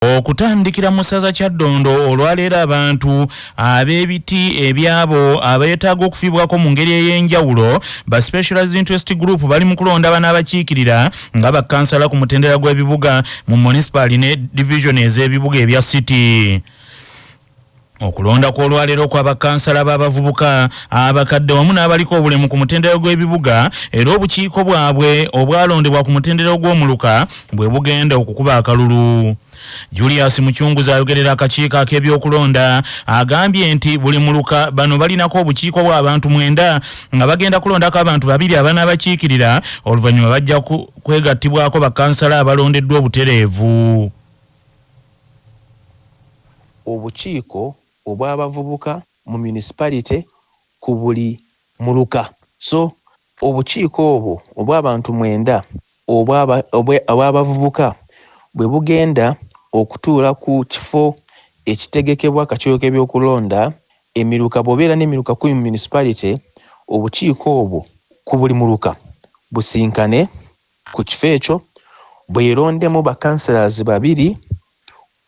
Okutandikira mu ssaza Kyaddondo olwaleero abantu ab'ebiti ebyabo abeetaaga okufibwako mu ngeri ey'enjawulo ba specialized interest group bali mu kulonda bana abakiikirira nga bakkansala ku mutendera gw'ebibuga mu municipal ne division ez'ebibuga ebya city. Okulonda kw'olwaleero kw'abakansala b'abavubuka abakadde wamu n'abaliko obulemu ku mutendera gw'ebibuga era obukiiko bwabwe obwalondebwa ku mutendera gw'omuluka bwe bugenda okukuba akalulu. Julius Muchunguza ayogerera akakiiko ak'ebyokulonda agambye nti buli muluka bano balinako obukiiko bw'abantu 9 nga bagenda kulondako abantu 2 abanaabakiikirira oluvannyuma bajja kwegattibwako bakansala abalondeddwa obutereevu. Obukiiko obw'abavubuka mu municipality ku buli muluka. So obukiiko obwo obw'abantu 9 obw'abavubuka bwe bugenda okutuula ku kifo ekitegekebwa akakiiko k'ebyokulonda emiruka bw'obeera n'emiruka 10 mu municipality, obukiiko obwo ku buli muluka businkane ku kifo ekyo bwerondemu bakansalazi 2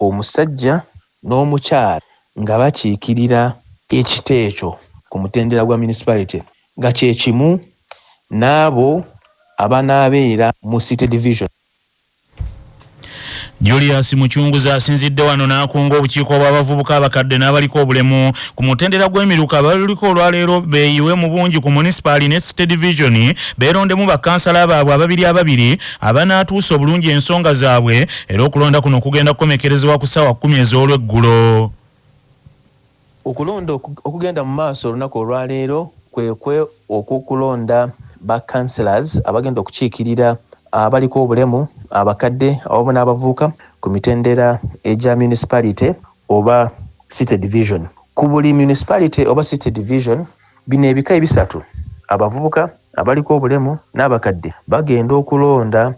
omusajja n'omukyala nga bakiikirira ekito ekyo ku mutendera gwa municipality nga kye kimu n'abo abanaabeera mu city division. Julius Muchunguza asinzidde wano n'akunga obukiiko bw'abavubuka abakadde n'abaliko obulemu ku mutendera gw'emiruka baliko olwaleero beeyiwe mu bungi ku municipal ne city division beerondemu bakansala baabwe 2 abanaatuusa obulungi ensonga zaabwe era okulonda kuno kugenda kukomekerezebwa ku ssaawa 10 ez'olweggulo. Okulonda okugenda mu maaso olunaku olwaleero kwekwe okukulonda bakansalas abagenda okukiikirira abaliko obulemu abakadde awamu n'abavubuka ku mitendera egya municipality oba city division. Ku buli municipality oba city division bino ebika 3 abavubuka abaliko obulemu n'abakadde bagenda okulonda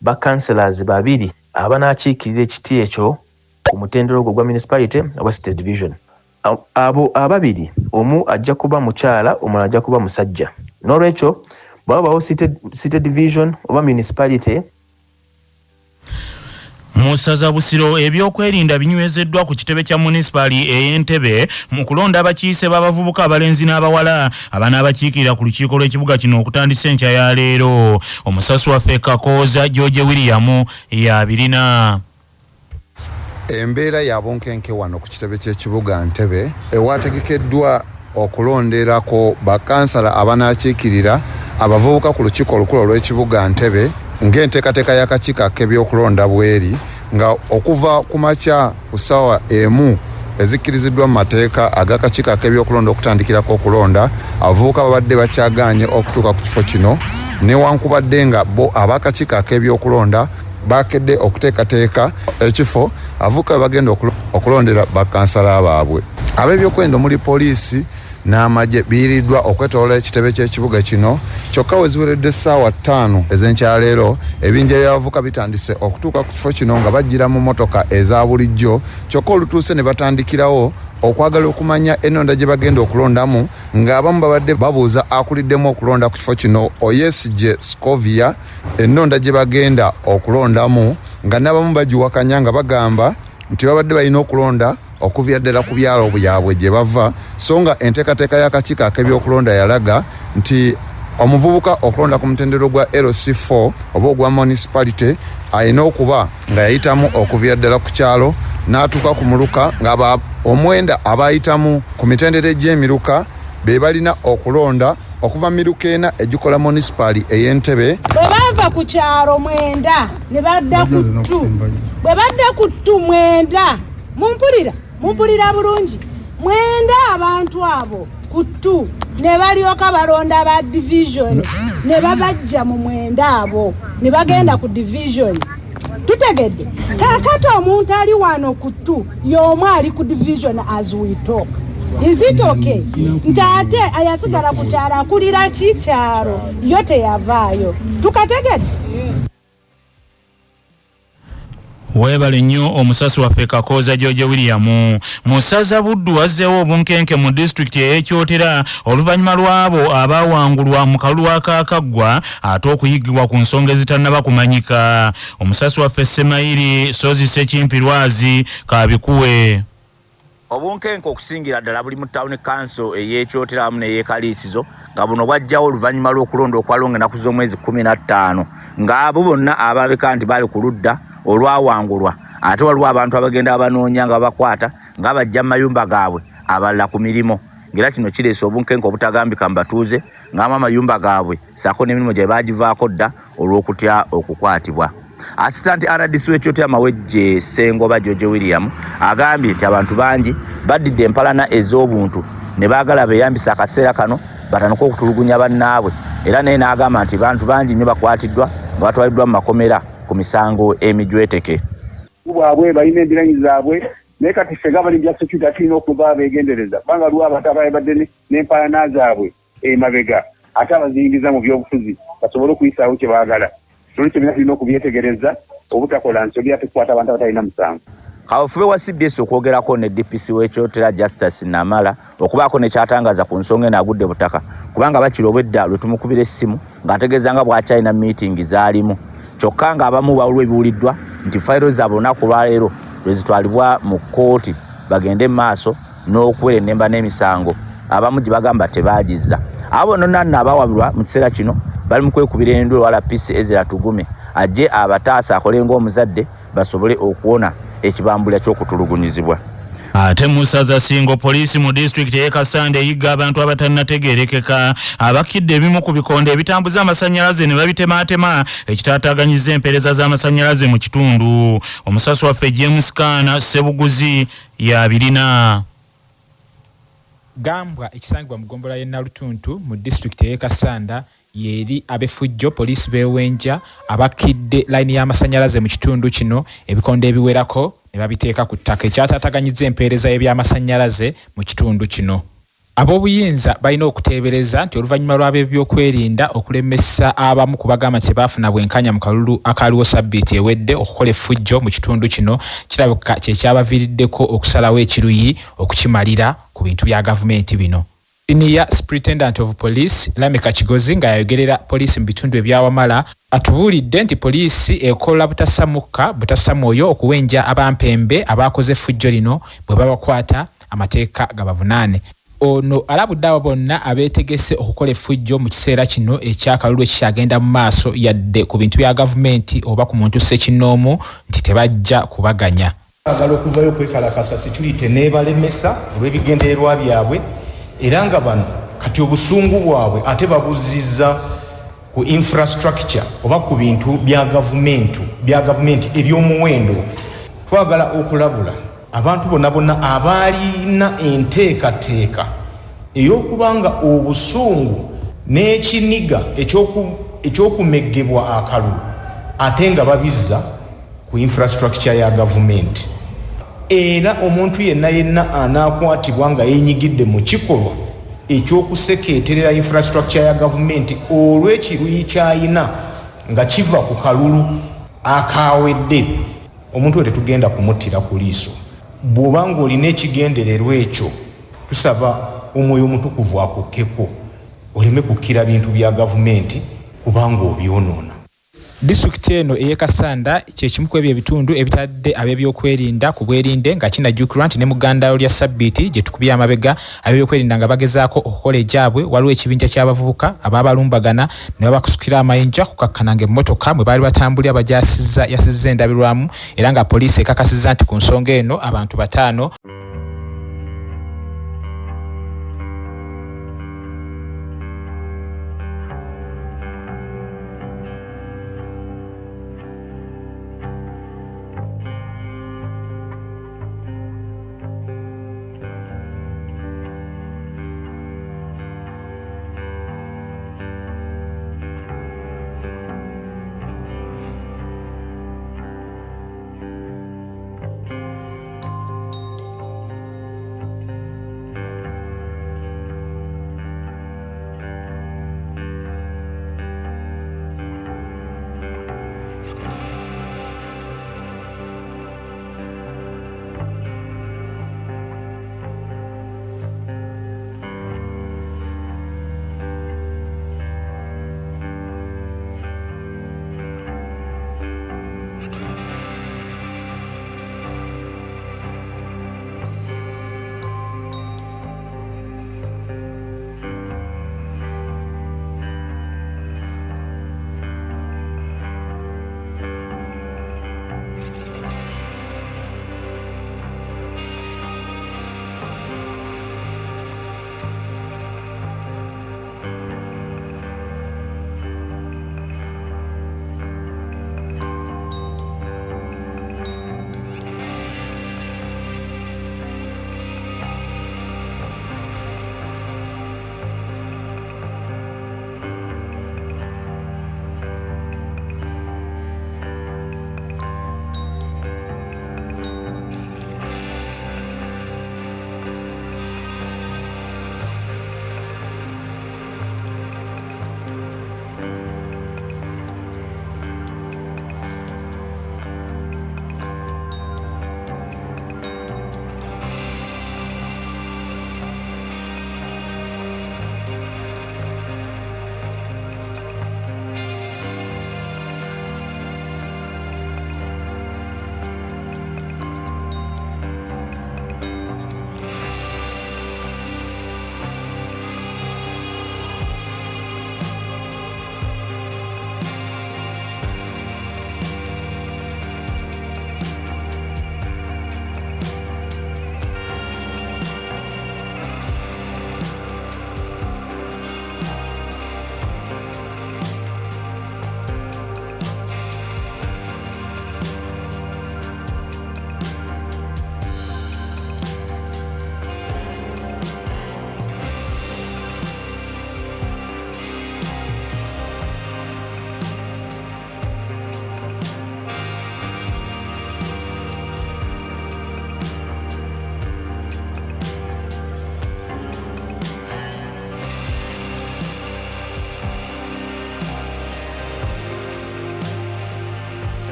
bakansalas 2 abanaakiikirira ekiti ekyo ku mutendera ogwo gwa municipality oba city division. Abo 2 omu ajja kuba mukyala omulala ajja kuba musajja. N'olwekyo babawo city division oba municipality. Musaza Busiro ebyokwerinda binywezeddwa ku kitebe kya municipali ey'Entebbe mu kulonda abakiise b'abavubuka abalenzi n'abawala abanaabakiikirira ku lukiiko lw'ekibuga kino okutandisa enkya ya leero. Omusasi waffe Kakooza George William y'abirina. Embeera ya bunkenke wano ku kitebe ky'ekibuga Ntebbe ewategekeddwa okulonderako bakansala abanaakiikirira abavubuka ku lukiiko olukulu olw'ekibuga Ntebbe ng'enteekateeka y'akakiiko ak'ebyokulonda bweri nga okuva ku makya ku ssaawa 1 ezikkiriziddwa mu mateeka ag'akakiiko ak'ebyokulonda okutandikirako okulonda abavubuka babadde bakyagaanye okutuuka ku kifo kino newankubadde nga bo ab'akakiiko ak'ebyokulonda bakedde okuteekateeka ekifo abavubuka bagenda okulondera bakansala baabwe. Ab'ebyokwerinda omuli poliisi n'amagye biiriddwa okwetoloola ekitebe ky'ekibuga kino kyokka we ziweredde essaawa 5 ez'enkyaleero ebinja by'abavubuka bitandise okutuuka ku kifo kino nga bajjira mu motoka eza bulijjo kyokka olutuuse ne batandikirawo okwagala okumanya ennonda gye bagenda okulondamu ng'abamu babadde babuuza akuliddemu okulonda ku kifo kino Oyesije Scovia ennonda gye bagenda okulondamu nga n'abamu bagiwakanya nga bagamba nti babadde balina okulonda okuvya ddala ku byalo byabwe gye bava so nga enteekateeka y'akakiiko ak'ebyokulonda yalaga nti omuvubuka okulonda ku mutendero gwa LC4 oba ogwa municipality alina okuba nga yayitamu okuvya ddala ku kyalo n'atuuka ku muluka nga omwenda abayitamu ku mitendera egy'emiruka be balina okulonda okuva miruka 4 egikola municipali ey'Entebbe. Bwe bava ku kyalo 9 ne badda ku 2 bwe badda ku 2 9 mumpulira bulungi 9 abantu abo ku 2 ne balyoka balonda ba division ne babajja mu 9 abo ne bagenda ku division. Tutegedde kakati omuntu ali wano ku 2 y'omu ali ku division as we talk. Is it okay? Ntate ayasigala ku kyalo akulira kikyalo yo teyavaayo. Tukategedde Webale nnyo omusasi waffe Kakooza George William. Musaza Buddu wazzeewo obunkenke mu district y'Ekyotera oluvannyuma lw'abo abaawangulwa mu kalulu akaakaggwa ate okuyigibwa ku nsonga ezitannaba kumanyika. Omusasi waffe Ssemayiri Sozi Ssekimpirwazi Kabikuwe. Obunkenke okusingira ddala buli mu town council ey'Ekyotera wamu n'ey'Ekaliisizo nga buno bwajjawo oluvannyuma lw'okulonda okwalonga ennaku z'omwezi 15 ng'abo bonna abalabika nti bali ku ludda olwawangulwa ate waliwo abantu abagenda abanoonya nga bakwata nga bajja mu mayumba gaabwe abalala ku mirimu ng'era kino kireese obunkenke obutagambika mu batuuze ng'amu amayumba gaabwe ssaako n'emirimu gye baagivaako dda olw'okutya okukwatibwa. Assistant RDC w'Ekyotera Mawejje Ssengoba George William agambye nti abantu bangi baddidde empalana ez'obuntu ne baagala beeyambisa akaseera kano batandika okutulugunya bannaabwe era naye n'agamba nti bantu bangi nnyo bakwatiddwa nga batwaliddwa mu makomera ku misango emijweteke. Bwabwe balina embiranyi zaabwe naye kati ffe gavumenti ya security tulina okuba beegendereza kubanga lwa abantu abaabadde n'empalana zaabwe emabega ate abazingiza mu byobufuzi basobole okuyisaawo kye baagala. Tulina okubyetegereza obutakola nsobi ate kukwata abantu abatalina musango. Kawufube wa CBS okwogerako ne DPC w'Ekyotera Justice Namala okubaako ne kyatangaza ku nsonga eno agudde butaka kubanga bakiri obwedda lwe tumukubira essimu ng'ategeeza nga bw'akyalina meeting zaalimu kyokka ng'abamu bawulwa ebiwuliddwa nti fayiro zaabwe olunaku lwaleero lwe zitwalibwa mu kkooti bagende mu maaso n'okuwera ennemba n'emisango abamu gye bagamba tebaagizza. Abo bonna nno abaawabulwa mu kiseera kino bali mu kwekubira endwe wala PC Ezra Tugume ajje abataasa akole ng'omuzadde basobole okuwona ekibambulya ky'okutulugunyizibwa. Ate Musaza Singo poliisi mu district y'e Kasanda eyigga abantu abatannategeerekeka abakidde ebimu ku bikonde ebitambuza amasannyalaze ne babitemaatema ekitaataaganyiza empeereza z'amasannyalaze mu kitundu. Omusasi waffe James Kaana Ssebuguzi y'abirina. Gambwa ekisangibwa mu ggombolola y'e Nalutuntu mu district y'e Kasanda yeri abefujjo poliisi beewenja abakidde layini y'amasannyalaze mu kitundu kino ebikonde ebiwerako ne babiteeka ku ttaka ekyataataganyiza empeereza y'ebyamasannyalaze mu kitundu kino. Ab'obuyinza balina okuteebereza nti oluvannyuma lw'ab'ebyokwerinda okulemesa abamu ku bagamba nti baafuna bwenkanya mu kalulu akaaliwo sabbiiti ewedde okukola effujjo mu kitundu kino kirabika kyekyabaviiriddeko okusalawo ekiruyi okukimalira ku bintu bya gavumenti bino. Senior Superintendent of Police Lameka Kigozi nga yayogerera poliisi mu bitundu ebyawamala atubuulidde nti poliisi ekola butasamwoyo okuwenja abampembe abakoze effujjo lino bwe babakwata amateeka gabavunaane. Ono alabudde abo bonna abeetegese okukola effujjo mu kiseera kino ekyakalulu ekikyagenda mu maaso yadde ku bintu bya gavumenti oba ku muntu ssekinnoomu nti tebajja kubaganya. Agala okuvayo okwekalakasa security n'ebalemesa olw'ebigendererwa byabwe era nga bano kati obusungu bwabwe ate babuzizza ku infrastructure oba ku bintu bya gavumenti eby'omuwendo. Twagala okulabula abantu bonna abalina enteekateeka ey'okubanga obusungu n'ekiniga ekyokumeggebwa akalulu ate nga babizza ku infrastructure ya gavumenti. Era omuntu yenna anaakwatibwa nga yeenyigidde mu kikolwa ekyokusekeeterera infrastructure ya gavumenti olw'ekiruyi kyayina nga kiva ku kalulu akaawedde, omuntu we tetugenda kumuttira ku liiso. Bw'oba ng'olina ekigendererwa ekyo tusaba omwoyo omutukuvu akukkeko oleme kukkira bintu bya gavumenti kubanga obyonoona. Disitulikiti eno ey'e Kasanda kyekimu ku ebyo ebitundu ebitadde ab'ebyokwerinda ku bwerinde nga kinajjukirwa nti ne mu ggandaalo lya sabbiiti gye tukubye amabega ab'ebyokwerinda nga bagezaako okukola egyabwe waliwo ekibinja ky'abavubuka abaabalumbagana ne babakusukira amayinja kukakkananga emmotoka mwe baali batambulira yasizza endabirwamu era nga poliisi ekakasizza nti ku nsonga eno abantu 5